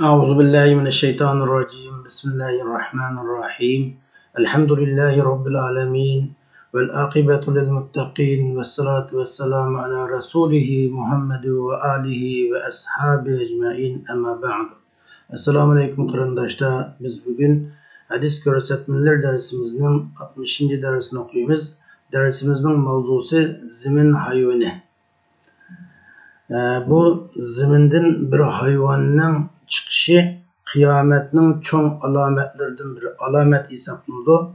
أعوذ بالله من الشيطان الرجيم بسم الله الرحمن الرحيم الحمد لله رب العالمين والعاقبة للمتقين والصلاة والسلام على رسوله محمد وآله وأصحابه أجمعين أما بعد Esselamu Aleyküm kardeşler. Biz bugün hadis göstermeler dersimizin 60. dersini okuyumuz. Dersimizin mevzusu zimin hayvanı. Bu ziminden bir hayvanın çıkışı kıyametinin çoğun alametlerinden bir alamet hesaplandı.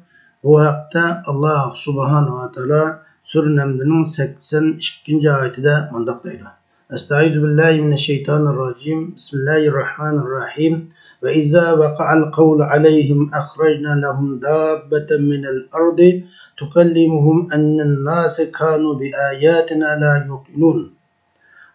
Bu hakta Allah Subhanahu ve Teala Sure Neml'nin 82. ayetinde mandaktaydı. Estaizu billahi mineşşeytanirracim. Bismillahirrahmanirrahim. Ve izâ vaka'al kavlu aleyhim ahrajna lehum dâbbeten minel ardi tukallimuhum ennen nâse kânû bi âyâtina lâ yuqinûn.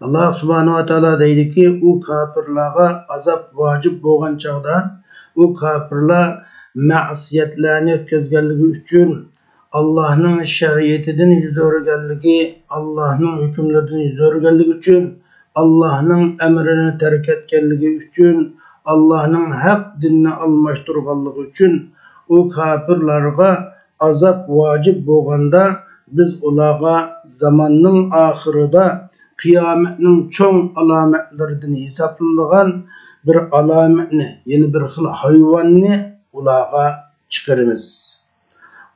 Allah Subhanahu wa Ta'ala deydi ki, o kafirlara azap vacip boğan çağda, o kafirlar ma'siyetlerini ötközgenligi üçün, Allah'ın şeriyetinden yüz örgenligi, Allah'ın hükümlerden yüz örgenligi üçün, Allah'ın emrini terk etkenligi üçün, Allah'ın hak dinini almaştırganligi üçün, o kafirlara azap vacip boğanda, biz olağa zamanın ahirida kıyametinin çoğun alametlerinden hesaplanılan bir alametini, yeni bir xil hayvanını ulağa çıkarımız.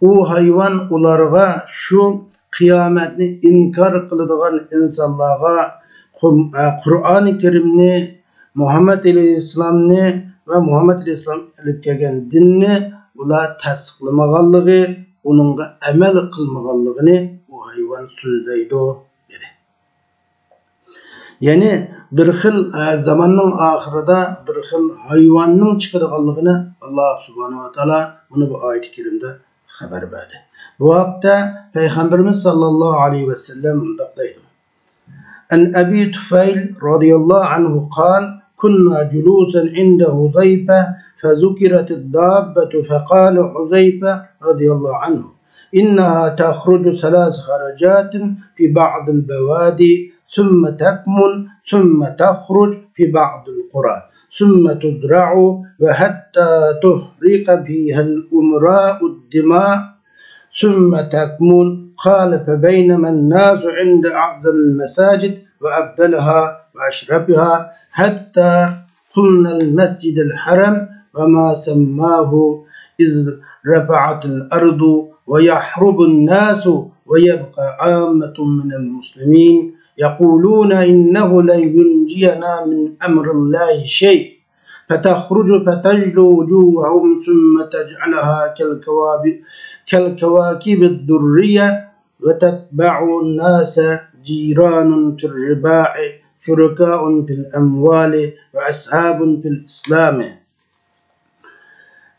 O hayvan ularga şu kıyametini inkar kılıdığan insanlara Kur'an-ı Kerim'ni, Muhammed Aleyhisselam'ni ve Muhammed Aleyhisselam ilip kelgen dinni ular tasdiqlamağanlığı, onunla emel kılmağanlığını o hayvan sözdeydi. Yani bir xil zamanın ahirida bir xil hayvanın çıkarganlığını Allah Subhanahu wa Ta'ala bunu bu ayet-i kerimde haber verdi. Bu hakta Peygamberimiz sallallahu aleyhi ve sellem mundaqdaydı. En Abi Tufayl radıyallahu anhu kal, kunna culusan inde Huzeyfe fezukiretid dabbetu fekale Huzeyfe radıyallahu anhu innaha tahrucu selas haracatin fi ba'dil bevadi ثم تكمن ثم تخرج في بعض القرى ثم تزرع وحتى تهرق فيها الأمراء الدماء ثم تكمن قال فبينما الناس عند أعظم المساجد وأبدلها وأشربها حتى قلنا المسجد الحرم وما سماه إذ رفعت الأرض ويحرب الناس ويبقى عامة من المسلمين يقولون إنه لن ينجينا من أمر الله شيء فتخرج فتجلو وجوههم ثم تجعلها كالكواكب الدرية وتتبع الناس جيران في الرباع شركاء في الأموال وأصحاب في الإسلام.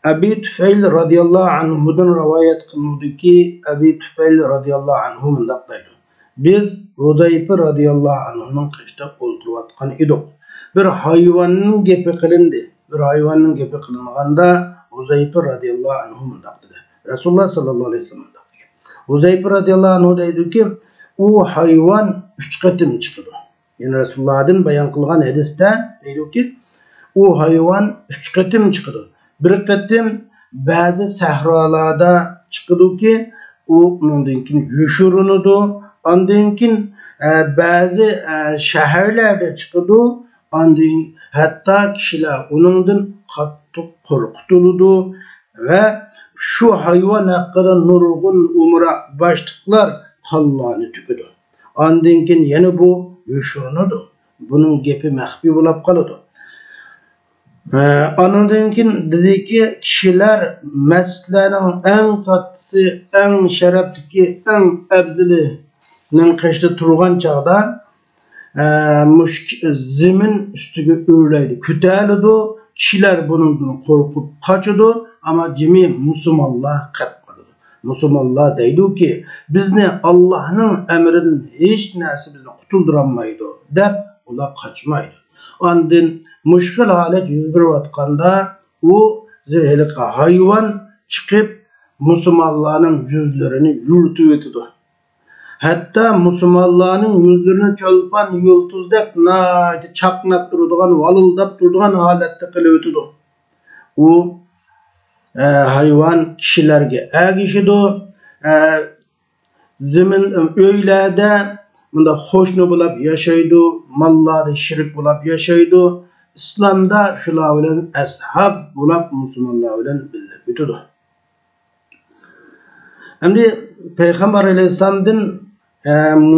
Abi Tufayl radıyallahu anhu'dan rivayet kılındı ki Abi Tufayl radıyallahu anhu mundaqdaydı. Biz Huzeyfe radıyallahu anh'ın kışta oturuvatkan idik. Bir hayvanın gepi kılındı. Bir hayvanın gepi kılınğanda Huzeyfe radıyallahu anh'ı mundaqdı. Resulullah sallallahu aleyhi ve sellem mundaqdı. Huzeyfe radıyallahu anh'ı deydi ki o hayvan 3 katım çıkıdı. Yani Resulullah'ın bayan kılgan hadiste deydi ki o hayvan 3 katım çıkıdı. Bir katım bazı sahralarda çıkıdı ki onunkinki yuşurunudu. Andınkin bazı şehirlerde çıkıdı. Andın hatta kişiler onundan katı korkutuludu ve şu hayvan hakkında nurgun umra başlıklar kallanı tüküdü. Andınkin yeni bu yuşurunudu. Bunun gepi mehbi bulup kalıdı. Anadınkin dedi ki kişiler mesleğinin en katısı, en şerefli, en ebzilinin kışta turgan çağda zimin üstüge öyleydi. Kütelidu. Kişiler bunun korkup kaçıdı ama cimi Müslümanlar katmadı. Müslümanlar deydi ki bizni Allah'ın emrinin hiç nesi bizni kutulduranmaydı. Dep ola kaçmaydı. Andın müşkil halet yüz berwatkanda o zehirli hayvan çıkıp Müslümanların yüzlerini yürütüp ötüdü. Hatta Müslümanların yüzlerini çölpan yıldızdak çaknap durduğun, valıldap durduğun halette kılıvetudu. O hayvan kişilerge ergişidu. Zemin öylerde bunda hoşnu bulup yaşaydı, mallarda şirk bulup yaşaydı. İslam'da şular bilen ashab bulup Müslümanlar bilen birleşiyordu. Şimdi Peygamber Aleyhisselam'dan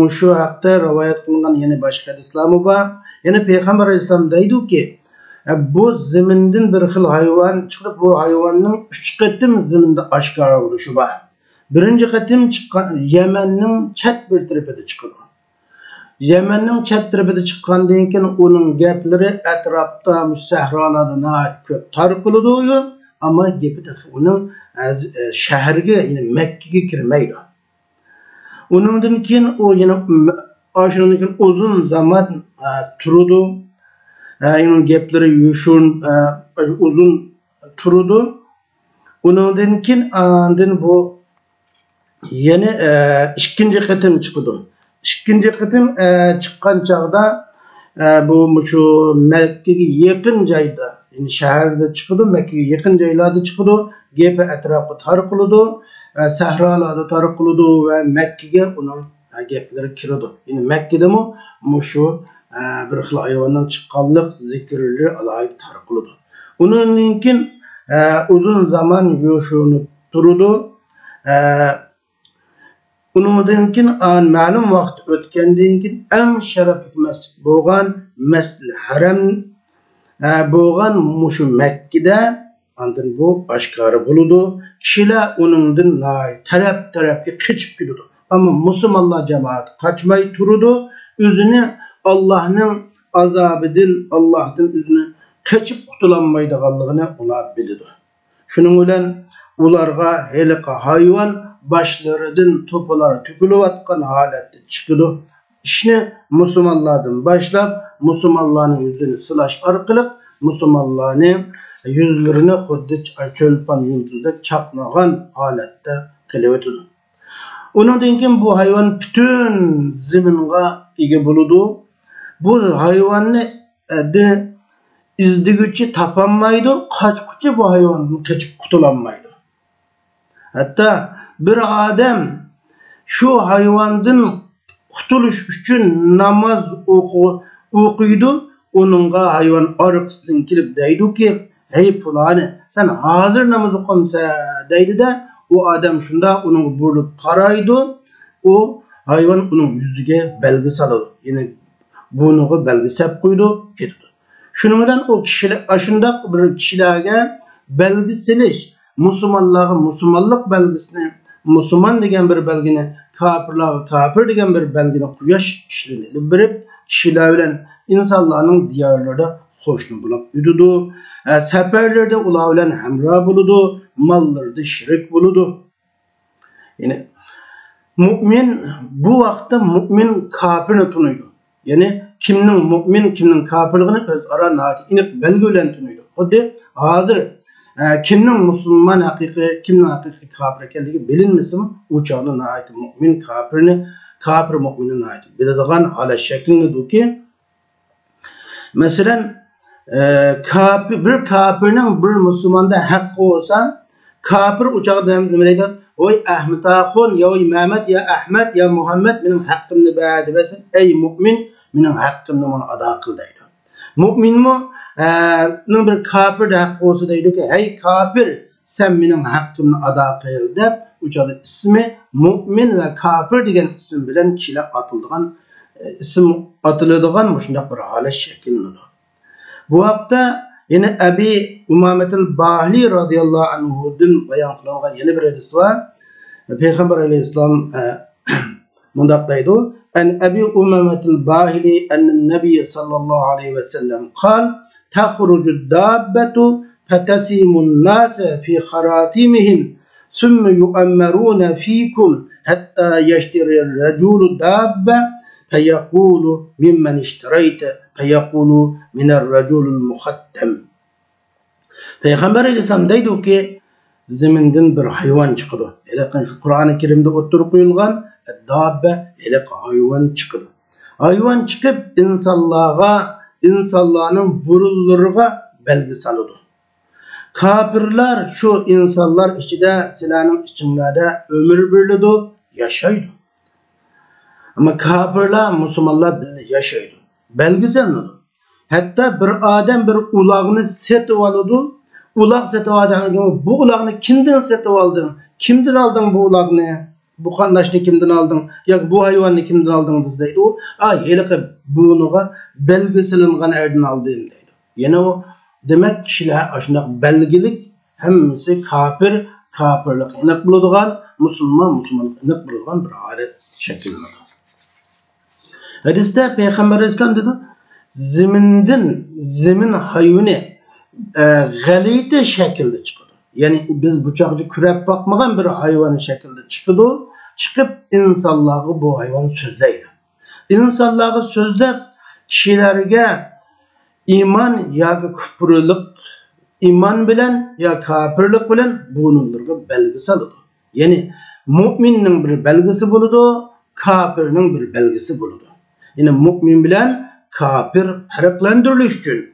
şu hakta rivayet kılınan yeni başka hadisler var. Yani Peygamber Aleyhisselam deydi ki bu zeminden bir xil hayvan çıkıp bu hayvanın 3 qatim zeminde aşkar oluşu var. Birinci qatim çıkan Yemen'nin chet bir tarafında çıkıyor. Yemen'nin chet tarafında çıkkandan keyin onun gapları etrafta müsahralarda köp tarqılıdı ama gepi de onun şehirge yani Mekke'ye girmeydi. Onundan keyin o yine aşırı keyin uzun zaman turdu. Onun gapları yuşun uzun turdu. Onundan keyin bu yeni ikinci qatim çıktı. İkinci qatim çıkkan çağda bu şu Mekke'ye yakın joyda, yani şehirde çıktı, Mekke'ye yakın joylarda çıktı. Gepi etrafı tarqılıdı, sahralarda tarqılıdı ve Mekke'ye onun gapları kirdi. Yani Mekke'de şu bir xil hayvandan çıqqanlıq zikirleri alaydı tarqılıdı. Onun keyin uzun zaman yuşunu turdu. Onundan keyin ma'lum vaqt o'tgandan keyin eng sharafli masjid bo'lgan Masjid Haram bo'lgan mushu Mekke'de andın bu aşkarı buludu. Kişiler onundan taraf-tarafga keçip gidiyordu. Ama Müslümanlar cemaat kaçmay turudu. Özünü Allah'ın azabıdan, Allah'tan özünü keçip kutulanmaydıganlığını ular bildi. Şunun bilen ularga helika hayvan başlarından topular tükülüp atkan halette çıkıdı. İşte Müslümanlardan başlap Müslümanların yüzünü sılaş arkalık Müslümanların yüzlerini huddi çölpan yıldızda çapnagan halette kılıvetudu. Onundan keyin bu hayvan bütün zeminga ege buludu. Bu hayvanı izdigüçi tapanmaydı, kaçkıcı bu hayvandan keçip kutulanmaydı. Hatta bir adam şu hayvandan kutuluş için namaz okuydu. Onunla hayvan arkasından gelip deydi ki hey fulani sen hazır namaz okumsa deydi de o adam şunda onun bulup karaydı. O hayvan onun yüzüge belge saladı. Yani bunu belge sep koydu gitti. Şunun bilen o kişiler aşındak bir kişilerge belge seliş Müslümanlığa Müslümanlık belgesini Müslüman degen bir belgini kafirlığa kafir degen bir belgini kuyaş kişilerini birip kişiler bilen insanların diyarlarda hoşnu bulup yududu. Seferlerde ular bilen hemra buludu. Mallarda şirk buludu. Yani mümin bu vakti mümin kafirini tunuydu. Yani kimnin mümin kimnin kafirliğini öz ara nati inip belge bilen tunuydu. Hadi hazır kimnin Müslüman hakiki kimnin hakiki kafir ekenligi bilinmesin uçağına ait mümin kafirini kafir müminin ait biladigan hala şeklinde ki mesela bir kafirinin bir Müslümanda hakkı olsa kafir uçağda neydi? Oy Ahmet Ahun ya Mehmet ya Ahmet ya Muhammed benim hakkımda ba'di besin ey mümin benim hakkımda bana ada kıl deydi. Mümin mi? Bir kafir de hakkı olsa deydi ki hey kafir sen benim hakkımda ada kıl deyip uçağda ismi mümin ve kafir degen isim bilen kişiler atıldığın isim atıldıgan şundaq bir halet şeklinde. Bu haqda yine Ebi Umametil Bahili radıyallahu anhu'dan bayan kılınan yeni bir hadis var. Peygamber aleyhisselam mundaq deydi: "En Ebi Umametil Bahili en Nebi sallallahu aleyhi ve sellem qal: "Tahrucu dabbetu fatasimun nas fi kharatimihim, thumma yu'ammaruna fikum hatta yashtari ar-rajulu dabbe feyekulu mimmen iştereyte feyekulu minel raculul muhattem." Peygamber aleyhisselam deydi ki ziminden bir hayvan çıkıdı. Hele şu Kur'an-ı Kerim'de oturup koyulgan dabbe hele hayvan çıkıdı. Hayvan çıkıp insanların burullarına belgi salıdı. Kafirler şu insanlar içinde silahın içinde ömür birliği yaşaydı. Ama kafirler Müslümanlar birlikte yaşaydı. Belgeseldi. Hatta bir adam bir ulağını setip aldı. Ulaq setip aldı. Bu ulağını kimden setip aldın? Kimden aldın bu ulağını? Bu kandaşını kimden aldın? Ya bu hayvanını kimden aldın deydi. O hele bunuğa belgeselengan erden aldım deydi. Yine o demek kişiler aşında belgelik hemmisi kafirlik inek bulduğun Müslümanlık inek bulduğun bir adet şekilde. Hadiste Peygamber İslam dedi zemin hayvanı galite şekilde çıkıyor. Yani biz bıçakçı kürep bakmagan bir hayvanı şekilde çıkıyor. Çıkıp insanları bu hayvan sözleydi. İnsanları sözlep kişilerge iman ya küfürlük iman bilen ya kafirlik bilen bununlarga belgisi alıdı. Yani müminin bir belgisi buludu, kafirinin bir belgisi buludu. Yani mümin bilen kafir farklandırılış için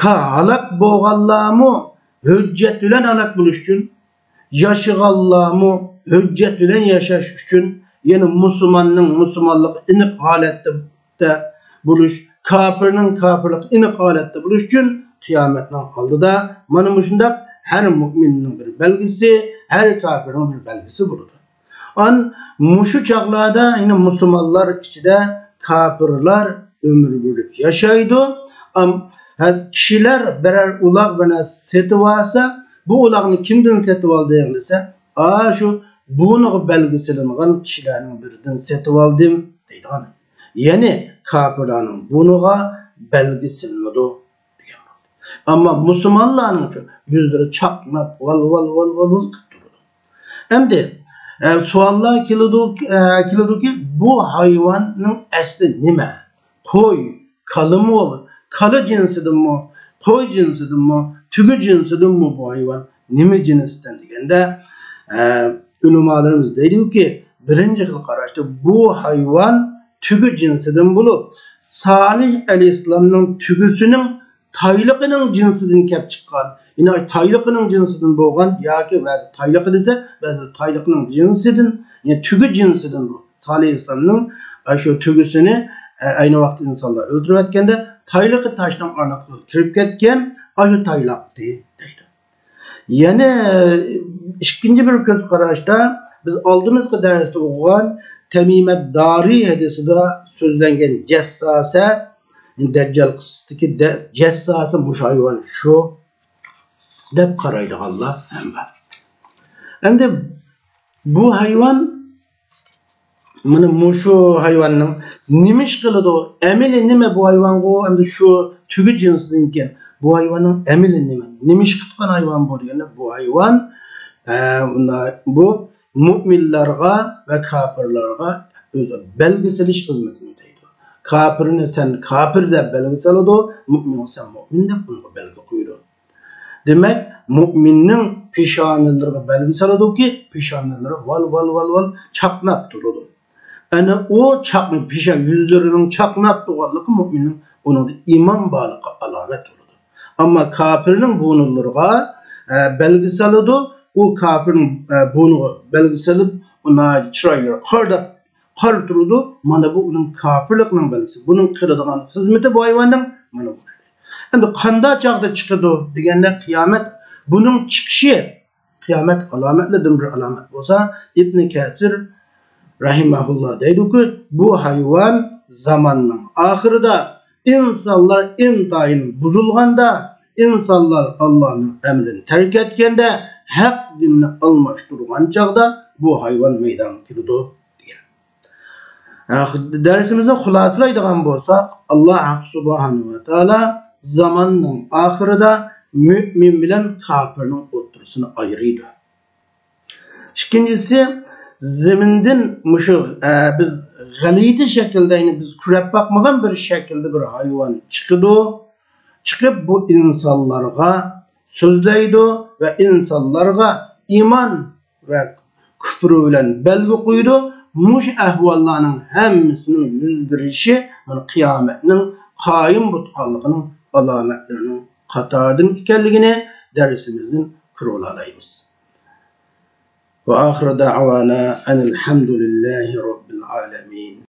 halak boğallamı hüccet bilen halak buluş için yaşıgallamı hüccet bilen yaşaş için yani Müslümanlık inik halette buluş kafirinin kafirlik inik halette buluş için kıyametten aldı da manımışında her müminin bir belgisi her kafirin bir belgisi buludu. An muşu çağlarda yine Müslümanlar içinde kafirler ömür bölüp yaşaydı. Kişiler birer ulak bana setip alsa bu ulağını kimden setip aldı dese şu bunu belgisilengan kişilerin birden setip aldım deydi. Yani kafirlerin bunuğa belgisilenmedi. Ama Müslümanların yüzleri çaknap val kıptırdı. Hem de suallar kilidi ki bu hayvanın asli nime? Koy, kalı mı olur? Kalı cinsidir mi? Koy cinsidir mi? Tügü cinsidir mi bu hayvan? Nime cinsinden degende ülemalarımız deydi ki birinci yıl karıştı bu hayvan tügü cinsinden bulup Salih Aleyhisselam'ın tügüsünün taylıqının cinsinden kep çıkan. Yine taylıqının cinsinden boğan ya ki taylıqı dese taylıqının cinsinden yani tügü cinsinden bu. Salih Aleyhisselam'ın şu tügüsünü aynı vakit insanlar öldürüp etkende taylıqı taştan arnaqı kirip ketken şu taylaq deydi. Yani ikinci bir göz karışta biz aldığımız derste okuyan Temimet Dari hadisinde sözlengen cessase Deccal kıstaki cessase muş hayvan şu dep karaydı Allah hem de bu hayvan muşu hayvanın nimiş kılıdı emeli nime bu hayvan o hem de şu tügü cinsinden bu hayvanın emeli nime nimiş kıtkan hayvan bu yani bu hayvan bu müminlerge ve kafirlerge belgeseliş hizmetini deydi. Kafirine sen kafir de belgesel oldu, mümin sen mümin de bunu belge koydu. Demek müminin pişanelleri belgesel oldu ki pişanelleri val çaknap durdu. Yani o çaknap pişan yüzlerinin çaknap durduğu müminin onun iman bağlı alamet oldu. Ama kafirinin bunulları belgesel oldu. O kafirin bunu belgeselip ona çıraylar kar durdu. Mana bu onun kafirlikinin belgesi. Bunun kırılan hizmeti bu hayvanın mana bu. Hem de kanda çağda çıkıdı degende kıyamet bunun çıkışı kıyamet alametlerden bir alamet olsa İbn Kesir rahimahullah deydi ki bu hayvan zamanın ahırda insanlar intayın buzulganda insanlar Allah'ın emrini terk etkende hak dinini almış durgan çağda bu hayvan meydan kilidi diye. Dersimizde hulasalaydigan bolsak Allah subhanahu ve taala zamanın ahirida mümin bilen kafirnin o'ttirisini ayırıydı. İkincisi zeminden muşu biz galiti şekilde yani biz kürep bakmagan bir şekilde bir hayvan çıkıdı. Çıkıp bu insanlarga so'zlaydi va insonlarga iymon va kufr bilan belgi qo'ydi. Mush ahvollarning hammasining yuz berishi qiyomatning qoyim bo'lganligining alomatlarining qatoridan ekanligini darsimizdan ko'rib olaymiz. Ve ahir da'vana enelhamdülillahi rabbil alamin.